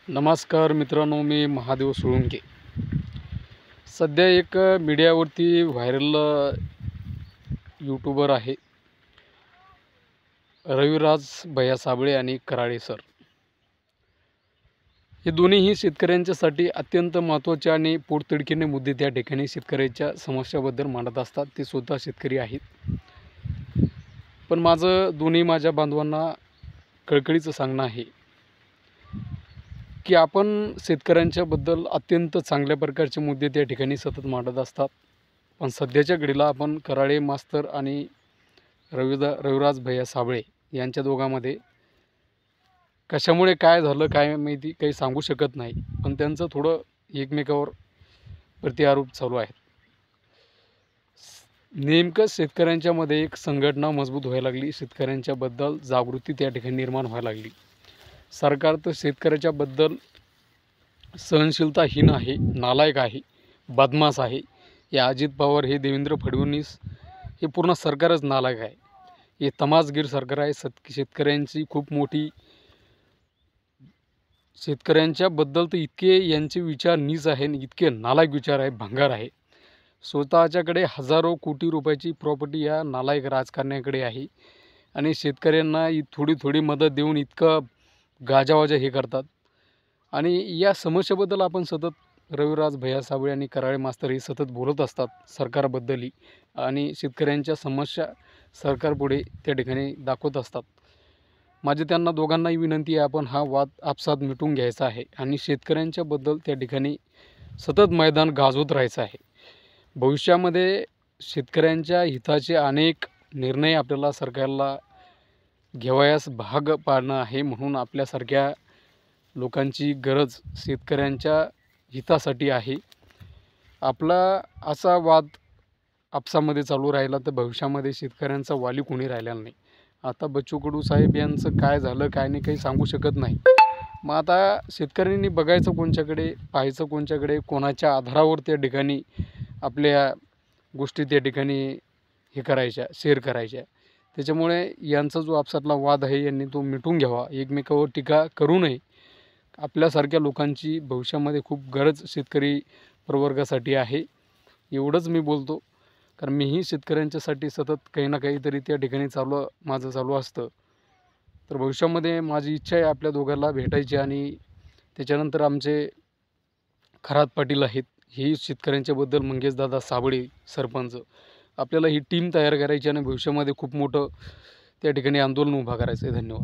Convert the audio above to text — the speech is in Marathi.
नमस्कार मित्रांनो, मी महादेव सोळुंके। सध्या एक मीडियावरती व्हायरल यूट्यूबर आहे रविराज भैया साबळे आणि कराळे सर। हे दोन्हीही शेतकऱ्यांच्यासाठी अत्यंत महत्त्वाचे आणि पोटतिडकीने मुद्दे त्या ठिकाणी शेतकऱ्याच्या समस्याबद्दल मांडत असतात। ते स्वतः शेतकरी आहेत, पण दोन्ही माझ्या बांधवांना कळकळीचं सांगणं आहे की आपण शेतकऱ्यांच्याबद्दल अत्यंत चांगल्या प्रकारचे मुद्दे त्या ठिकाणी सतत मांडत असतात, पण सध्याच्या घडीला आपण कराळे मास्तर आणि रविराज भैया साबळे यांच्या दोघांमध्ये कशामुळे काय झालं काय माहिती काही सांगू शकत नाही, पण त्यांचं थोडं एकमेकावर प्रतिआरोप चालू आहे। नेमकं शेतकऱ्यांच्यामध्ये एक संघटना मजबूत व्हायला लागली, शेतकऱ्यांच्याबद्दल जागृती त्या ठिकाणी निर्माण व्हायला लागली। सरकार तर शेतकऱ्याच्याबद्दल सहनशीलताहीन आहे, नालायक आहे, बदमाश आहे। हे अजित पवार, हे देवेंद्र फडणवीस, हे पूर्ण सरकारच नालायक आहे। हे तमासगीर सरकार आहे। शेतकऱ्यांची खूप मोठी शेतकऱ्यांच्याबद्दल तर इतके यांचे विचार नीच आहे, इतके नालायक विचार आहे, भंगार आहे। स्वतःच्याकडे हजारो कोटी रुपयाची प्रॉपर्टी या नालायक राजकारण्याकडे आहे आणि शेतकऱ्यांना थोडी थोडी मदत देऊन इतकं गाजावाजा हे करतात। आणि या समस्येबद्दल आपण सतत रविराज भैया साबळे आणि कराळे मास्तर हे सतत बोलत असतात सरकारबद्दलही, आणि शेतकऱ्यांच्या समस्या सरकारपुढे त्या ठिकाणी दाखवत असतात। माझी त्यांना दोघांनाही विनंती आहे, आपण हा वाद आपसात मिटून घ्यायचा आहे आणि शेतकऱ्यांच्याबद्दल त्या ठिकाणी सतत मैदान गाजवत राहायचं आहे। भविष्यामध्ये शेतकऱ्यांच्या हिताचे अनेक निर्णय आपल्याला सरकारला घेवायस भाग पाडणं आहे, म्हणून आपल्यासारख्या लोकांची गरज शेतकऱ्यांच्या हितासाठी आहे। आपला असा वाद आपसामध्ये चालू राहिला तर भविष्यामध्ये शेतकऱ्यांचा वाली कोणी राहिलेला नाही। आता बच्चू कडू साहेब यांचं काय झालं काय नाही काही सांगू शकत नाही। मग आता शेतकऱ्यांनी बघायचं कोणच्याकडे, पाहायचं कोणच्याकडे, कोणाच्या आधारावर त्या ठिकाणी आपल्या गोष्टी त्या ठिकाणी हे करायच्या, शेअर करायच्या। त्याच्यामुळे यांचा जो आपसातला वाद आहे यांनी तो मिटून घ्यावा, एकमेकावर टीका करू नये। आपल्यासारख्या लोकांची भविष्यामध्ये खूप गरज शेतकरी प्रवर्गासाठी आहे, एवढंच मी बोलतो। कारण मीही शेतकऱ्यांच्यासाठी सतत काही ना काहीतरी त्या ठिकाणी माझं चालू असतं। तर भविष्यामध्ये माझी इच्छा आहे आपल्या दोघांना भेटायची, आणि त्याच्यानंतर आमचे खरात पाटील आहेत, ही शेतकऱ्यांच्याबद्दल मंगेशदादा साबळे सरपंच, आपल्याला ही टीम तयार करायची आणि भविष्यामध्ये खूप मोठं त्या ठिकाणी आंदोलन उभा करायचं आहे। धन्यवाद।